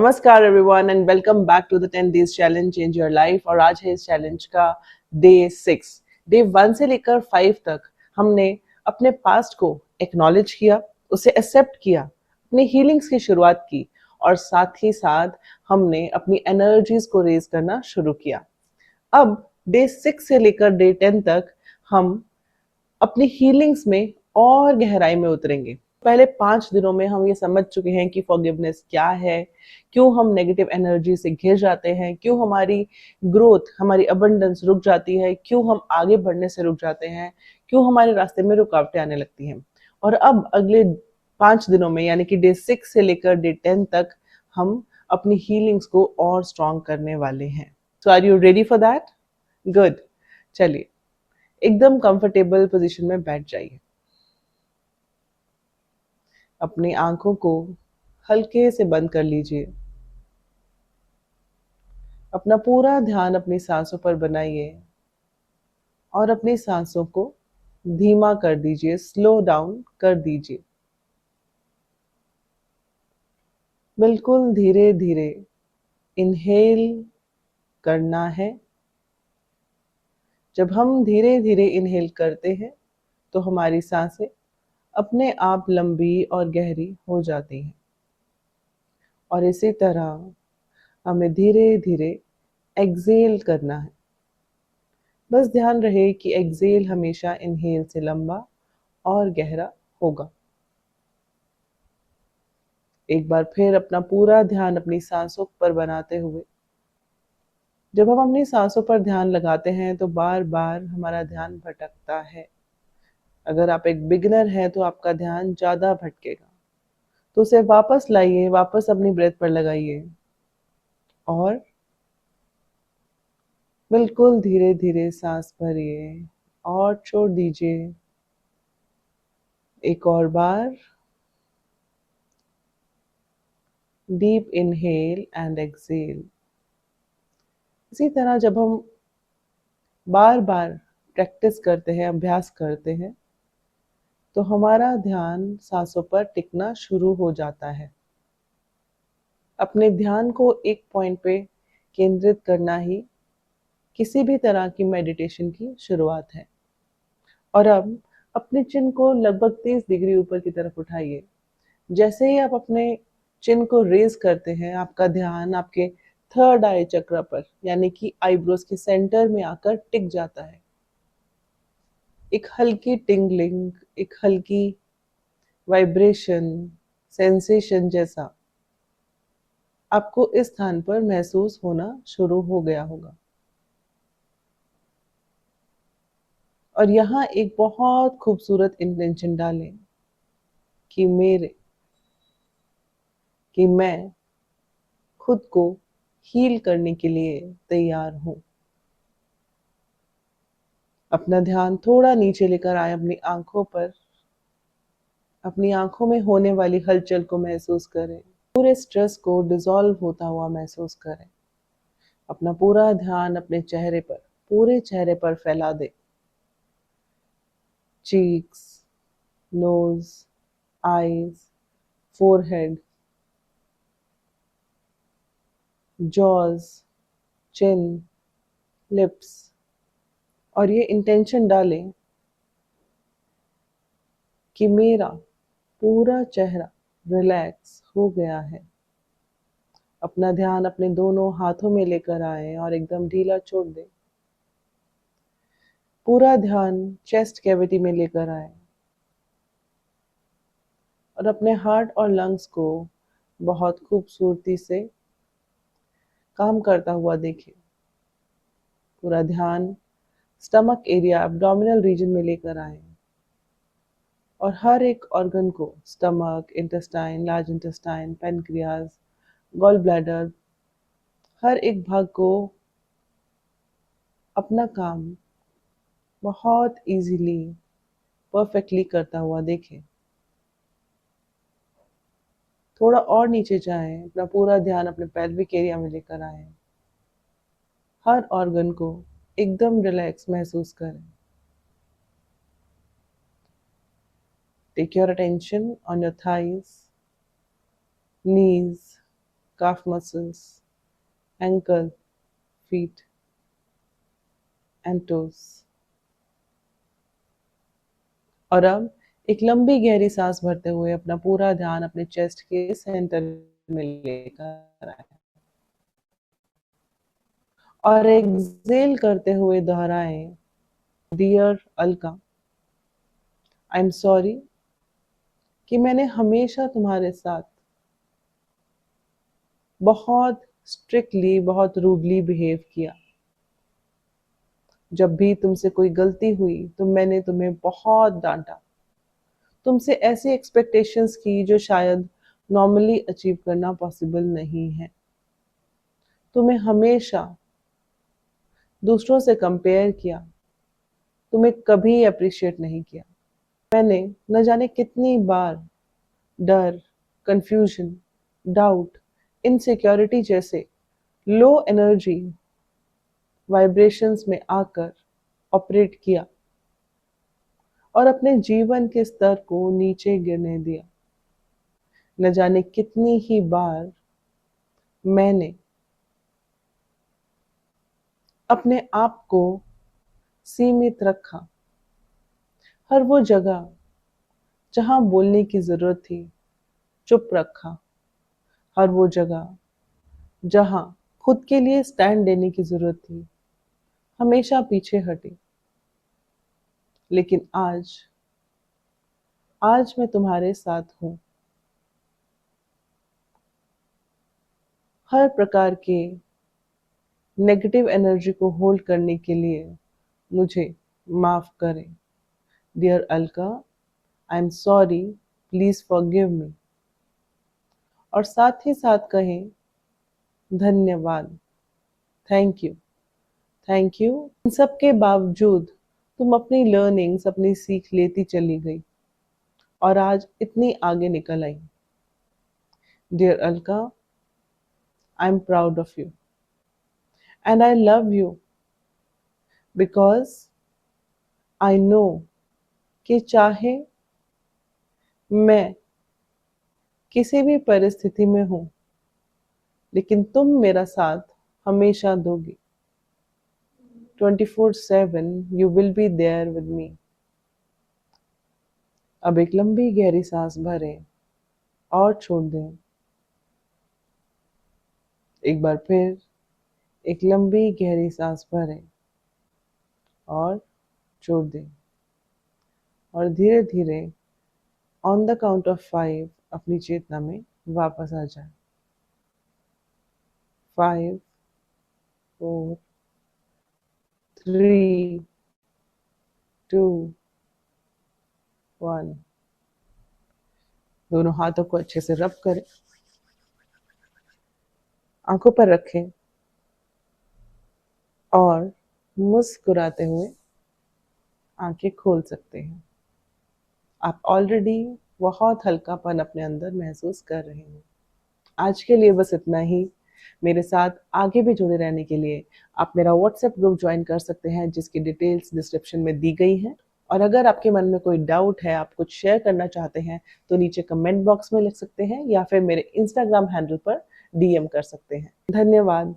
नमस्कार everyone and welcome back to the 10 days challenge change your life. और आज है इस चैलेंज का डे 6। डे 1 से लेकर 5 तक हमने अपने पास्ट को एक्नॉलेज किया, उसे एक्सेप्ट किया, अपनी हीलिंग्स की शुरुआत की और साथ ही साथ हमने अपनी एनर्जीज को रेज करना शुरू किया। अब डे 6 से लेकर डे 10 तक हम अपनी हीलिंग्स में और गहराई में उतरेंगे। पहले 5 दिनों में हम ये समझ चुके हैं कि फॉरगिवनेस क्या है, क्यों हम नेगेटिव एनर्जी से घिर जाते हैं, क्यों हमारी ग्रोथ, हमारी अबंडेंस रुक जाती है, क्यों हम आगे बढ़ने से रुक जाते हैं, क्यों हमारे रास्ते में रुकावटें आने लगती हैं। और अब अगले 5 दिनों में यानी कि डे 6 से लेकर डे 10 तक हम अपनी हीलिंग्स को और स्ट्रॉन्ग करने वाले हैं। So are you ready for that? Good. चलिए एकदम कंफर्टेबल पोजीशन में बैठ जाइए। अपनी आंखों को हल्के से बंद कर लीजिए। अपना पूरा ध्यान अपनी सांसों पर बनाइए और अपनी सांसों को धीमा कर दीजिए, स्लो डाउन कर दीजिए। बिल्कुल धीरे धीरे इनहेल करना है। जब हम धीरे धीरे इनहेल करते हैं तो हमारी सांसें अपने आप लंबी और गहरी हो जाती हैं और इसी तरह हमें धीरे धीरे एक्सेल करना है। बस ध्यान रहे कि एक्सेल हमेशा इनहेल से लंबा और गहरा होगा। एक बार फिर अपना पूरा ध्यान अपनी सांसों पर बनाते हुए, जब हम अपनी सांसों पर ध्यान लगाते हैं तो बार बार हमारा ध्यान भटकता है। अगर आप एक बिगिनर हैं तो आपका ध्यान ज्यादा भटकेगा, तो उसे वापस लाइए, वापस अपनी ब्रेथ पर लगाइए और बिल्कुल धीरे धीरे सांस भरिए और छोड़ दीजिए। एक और बार, डीप इनहेल एंड एक्सेल। इसी तरह जब हम बार बार प्रैक्टिस करते हैं, अभ्यास करते हैं, तो हमारा ध्यान सांसों पर टिकना शुरू हो जाता है। अपने ध्यान को एक पॉइंट पे केंद्रित करना ही किसी भी तरह की मेडिटेशन की शुरुआत है। और अब अपने चिन को लगभग 30 डिग्री ऊपर की तरफ उठाइए। जैसे ही आप अपने चिन को रेज करते हैं, आपका ध्यान आपके थर्ड आई चक्र पर यानी कि आईब्रोज के सेंटर में आकर टिक जाता है। एक हल्की टिंगलिंग, एक हल्की वाइब्रेशन, सेंसेशन जैसा आपको इस स्थान पर महसूस होना शुरू हो गया होगा। और यहाँ एक बहुत खूबसूरत इंटेंशन डालें कि मैं खुद को हील करने के लिए तैयार हूं। अपना ध्यान थोड़ा नीचे लेकर आए अपनी आंखों पर। अपनी आंखों में होने वाली हलचल को महसूस करें। पूरे स्ट्रेस को डिसॉल्व होता हुआ महसूस करें। अपना पूरा ध्यान अपने चेहरे पर, पूरे चेहरे पर फैला दे। Cheeks, nose, eyes, forehead, jaws, chin, lips. और ये इंटेंशन डालें कि मेरा पूरा चेहरा रिलैक्स हो गया है। अपना ध्यान अपने दोनों हाथों में लेकर आए और एकदम ढीला छोड़ दें। पूरा ध्यान चेस्ट कैविटी में लेकर आए और अपने हार्ट और लंग्स को बहुत खूबसूरती से काम करता हुआ देखें। पूरा ध्यान स्टमक एरिया, एब्डोमिनल रीजन में लेकर आए और हर एक ऑर्गन को, stomach, intestine, large intestine, pancreas, gall bladder, हर एक भाग को अपना काम बहुत इजीली, परफेक्टली करता हुआ देखें। थोड़ा और नीचे जाएं, अपना पूरा ध्यान अपने पेल्विक एरिया में लेकर आए। हर ऑर्गन को एकदम रिलैक्स महसूस करें। Take your attention on your thighs, knees, calf muscles, ankle, feet and toes. और अब एक लंबी गहरी सांस भरते हुए अपना पूरा ध्यान अपने चेस्ट के सेंटर में लेकर आए और एक्सेल करते हुए दोहराएं, dear Alka, I am sorry कि मैंने हमेशा तुम्हारे साथ बहुत स्ट्रिक्टली, बहुत रूडली बिहेव किया। जब भी तुमसे कोई गलती हुई तो मैंने तुम्हें बहुत डांटा, तुमसे ऐसी एक्सपेक्टेशंस की जो शायद नॉर्मली अचीव करना पॉसिबल नहीं है। तुम्हें हमेशा दूसरों से कंपेयर किया, तुम्हें कभी अप्रिशिएट नहीं किया। मैंने न जाने कितनी बार डर, कंफ्यूजन, डाउट, इनसिक्योरिटी जैसे लो एनर्जी वाइब्रेशंस में आकर ऑपरेट किया और अपने जीवन के स्तर को नीचे गिरने दिया। न जाने कितनी ही बार मैंने अपने आप को सीमित रखा। हर वो जगह जहां बोलने की जरूरत थी, चुप रखा। हर वो जगह जहां खुद के लिए स्टैंड लेने की जरूरत थी, हमेशा पीछे हटी। लेकिन आज मैं तुम्हारे साथ हूं। हर प्रकार के नेगेटिव एनर्जी को होल्ड करने के लिए मुझे माफ करें। Dear Alka, I am sorry, please forgive me. और साथ ही साथ कहें, धन्यवाद, थैंक यू, थैंक यू। इन सब के बावजूद तुम अपनी लर्निंग्स, अपनी सीख लेती चली गई और आज इतनी आगे निकल आई। Dear Alka, I am proud of you and I love you because I know कि चाहे मैं किसी भी परिस्थिति में हूं, लेकिन तुम मेरा साथ हमेशा दोगी। 24/7 you will be there with me। अब एक लंबी गहरी सांस भरें और छोड़ दें। एक बार फिर एक लंबी गहरी सांस भरें और छोड़ दें और धीरे धीरे ऑन द काउंट ऑफ 5 अपनी चेतना में वापस आ जाए। 5, 4, 3, 2, 1। दोनों हाथों को अच्छे से रब करें, आंखों पर रखें और मुस्कुराते हुए आंखें खोल सकते हैं। आप ऑलरेडी बहुत हल्कापन अपने अंदर महसूस कर रहे हैं। आज के लिए बस इतना ही। मेरे साथ आगे भी जुड़े रहने के लिए आप मेरा व्हाट्सएप ग्रुप ज्वाइन कर सकते हैं, जिसकी डिटेल्स डिस्क्रिप्शन में दी गई हैं। और अगर आपके मन में कोई डाउट है, आप कुछ शेयर करना चाहते हैं, तो नीचे कमेंट बॉक्स में लिख सकते हैं या फिर मेरे इंस्टाग्राम हैंडल पर DM कर सकते हैं। धन्यवाद।